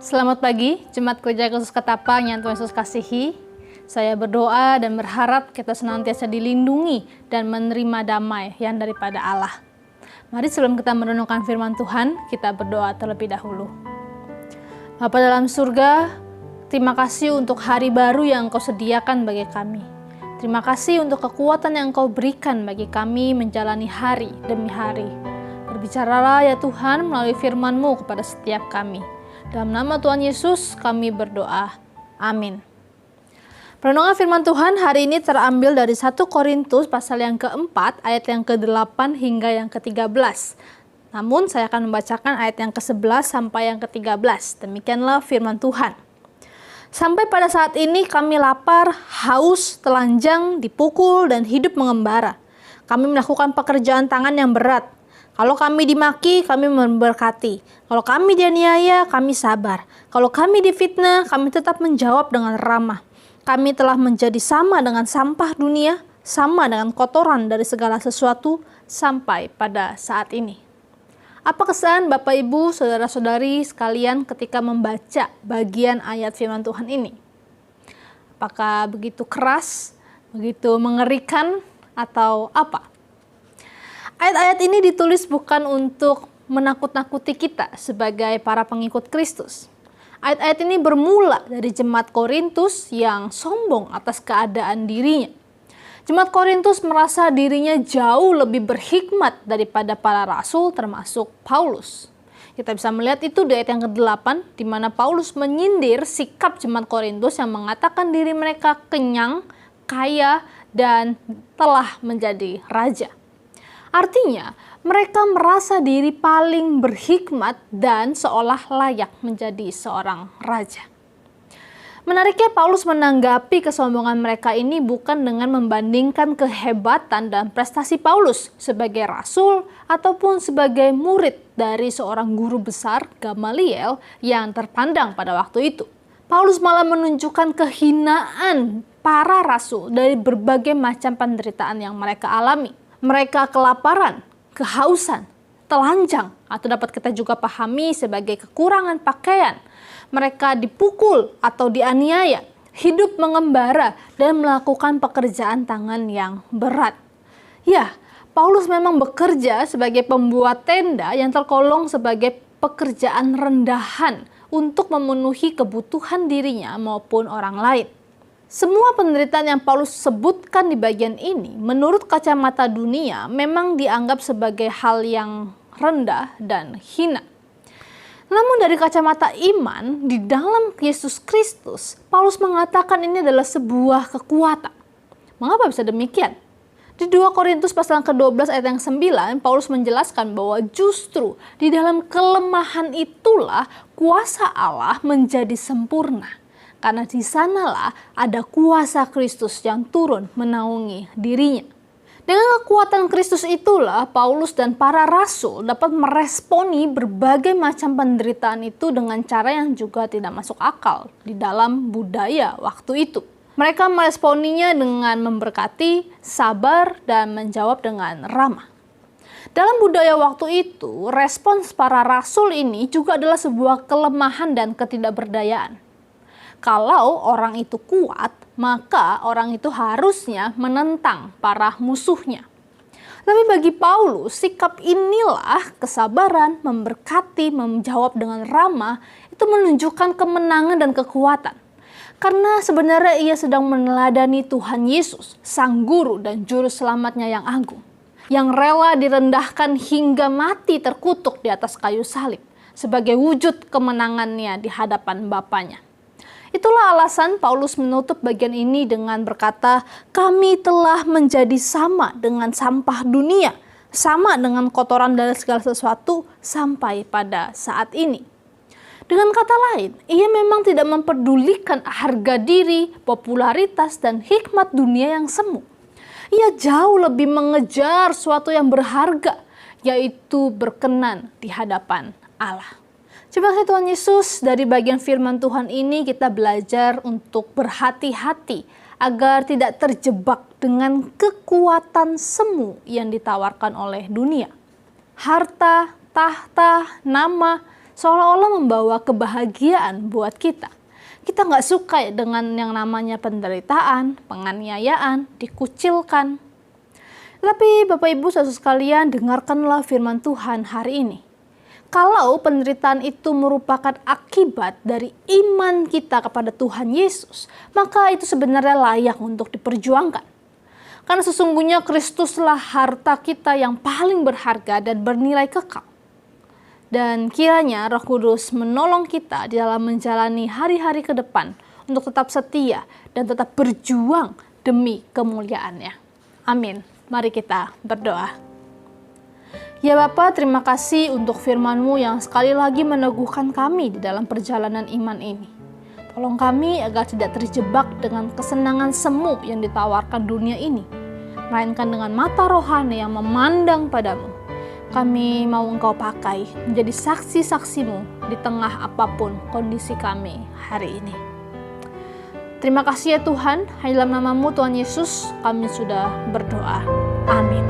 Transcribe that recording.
Selamat pagi, Jemaat Gereja Khusus Ketapang yang Tuhan Yesus kasihi. Saya berdoa dan berharap kita senantiasa dilindungi dan menerima damai yang daripada Allah. Mari sebelum kita merenungkan firman Tuhan, kita berdoa terlebih dahulu. Bapa dalam surga, terima kasih untuk hari baru yang Engkau sediakan bagi kami. Terima kasih untuk kekuatan yang Engkau berikan bagi kami menjalani hari demi hari. Berbicaralah ya Tuhan melalui firman-Mu kepada setiap kami. Dalam nama Tuhan Yesus kami berdoa. Amin. Renungan firman Tuhan hari ini terambil dari 1 Korintus pasal yang keempat, ayat yang ke-8 hingga yang ke-13. Namun saya akan membacakan ayat yang ke-11 sampai yang ke-13. Demikianlah firman Tuhan. Sampai pada saat ini kami lapar, haus, telanjang, dipukul, dan hidup mengembara. Kami melakukan pekerjaan tangan yang berat. Kalau kami dimaki, kami memberkati. Kalau kami dianiaya, kami sabar. Kalau kami difitnah, kami tetap menjawab dengan ramah. Kami telah menjadi sama dengan sampah dunia, sama dengan kotoran dari segala sesuatu sampai pada saat ini. Apa kesan Bapak Ibu, Saudara-saudari sekalian ketika membaca bagian ayat firman Tuhan ini? Apakah begitu keras, begitu mengerikan, atau apa? Ayat-ayat ini ditulis bukan untuk menakut-nakuti kita sebagai para pengikut Kristus. Ayat-ayat ini bermula dari jemaat Korintus yang sombong atas keadaan dirinya. Jemaat Korintus merasa dirinya jauh lebih berhikmat daripada para rasul termasuk Paulus. Kita bisa melihat itu di ayat yang ke-8 di mana Paulus menyindir sikap jemaat Korintus yang mengatakan diri mereka kenyang, kaya, dan telah menjadi raja. Artinya, mereka merasa diri paling berhikmat dan seolah layak menjadi seorang raja. Menariknya, Paulus menanggapi kesombongan mereka ini bukan dengan membandingkan kehebatan dan prestasi Paulus sebagai rasul ataupun sebagai murid dari seorang guru besar Gamaliel yang terpandang pada waktu itu. Paulus malah menunjukkan kehinaan para rasul dari berbagai macam penderitaan yang mereka alami. Mereka kelaparan, kehausan, telanjang, atau dapat kita juga pahami sebagai kekurangan pakaian. Mereka dipukul atau dianiaya, hidup mengembara, dan melakukan pekerjaan tangan yang berat. Ya, Paulus memang bekerja sebagai pembuat tenda yang tergolong sebagai pekerjaan rendahan untuk memenuhi kebutuhan dirinya maupun orang lain. Semua penderitaan yang Paulus sebutkan di bagian ini, menurut kacamata dunia, memang dianggap sebagai hal yang rendah dan hina. Namun dari kacamata iman, di dalam Yesus Kristus, Paulus mengatakan ini adalah sebuah kekuatan. Mengapa bisa demikian? Di 2 Korintus pasal ke-12 ayat yang 9, Paulus menjelaskan bahwa justru di dalam kelemahan itulah kuasa Allah menjadi sempurna. Karena di sanalah ada kuasa Kristus yang turun menaungi dirinya. Dengan kekuatan Kristus itulah Paulus dan para rasul dapat meresponi berbagai macam penderitaan itu dengan cara yang juga tidak masuk akal di dalam budaya waktu itu. Mereka meresponinya dengan memberkati, sabar, dan menjawab dengan ramah. Dalam budaya waktu itu, respons para rasul ini juga adalah sebuah kelemahan dan ketidakberdayaan. Kalau orang itu kuat, maka orang itu harusnya menentang para musuhnya. Tapi bagi Paulus, sikap inilah kesabaran, memberkati, menjawab dengan ramah, itu menunjukkan kemenangan dan kekuatan. Karena sebenarnya ia sedang meneladani Tuhan Yesus, Sang Guru dan Juru Selamatnya yang agung. Yang rela direndahkan hingga mati terkutuk di atas kayu salib, sebagai wujud kemenangannya di hadapan Bapanya. Itulah alasan Paulus menutup bagian ini dengan berkata, kami telah menjadi sama dengan sampah dunia, sama dengan kotoran dari segala sesuatu sampai pada saat ini. Dengan kata lain, ia memang tidak memperdulikan harga diri, popularitas, dan hikmat dunia yang semu. Ia jauh lebih mengejar sesuatu yang berharga, yaitu berkenan di hadapan Allah. Terima kasih Tuhan Yesus, dari bagian firman Tuhan ini kita belajar untuk berhati-hati agar tidak terjebak dengan kekuatan semu yang ditawarkan oleh dunia. Harta, tahta, nama, seolah-olah membawa kebahagiaan buat kita. Kita nggak suka dengan yang namanya penderitaan, penganiayaan, dikucilkan. Tapi Bapak Ibu saudara sekalian, dengarkanlah firman Tuhan hari ini. Kalau penderitaan itu merupakan akibat dari iman kita kepada Tuhan Yesus, maka itu sebenarnya layak untuk diperjuangkan. Karena sesungguhnya Kristuslah harta kita yang paling berharga dan bernilai kekal. Dan kiranya Roh Kudus menolong kita di dalam menjalani hari-hari ke depan untuk tetap setia dan tetap berjuang demi kemuliaan-Nya. Amin. Mari kita berdoa. Ya Bapa, terima kasih untuk firman-Mu yang sekali lagi meneguhkan kami di dalam perjalanan iman ini. Tolong kami agar tidak terjebak dengan kesenangan semu yang ditawarkan dunia ini, melainkan dengan mata rohani yang memandang padamu. Kami mau Engkau pakai menjadi saksi-saksi-Mu di tengah apapun kondisi kami hari ini. Terima kasih ya Tuhan, hanya dalam nama-Mu Tuhan Yesus kami sudah berdoa. Amin.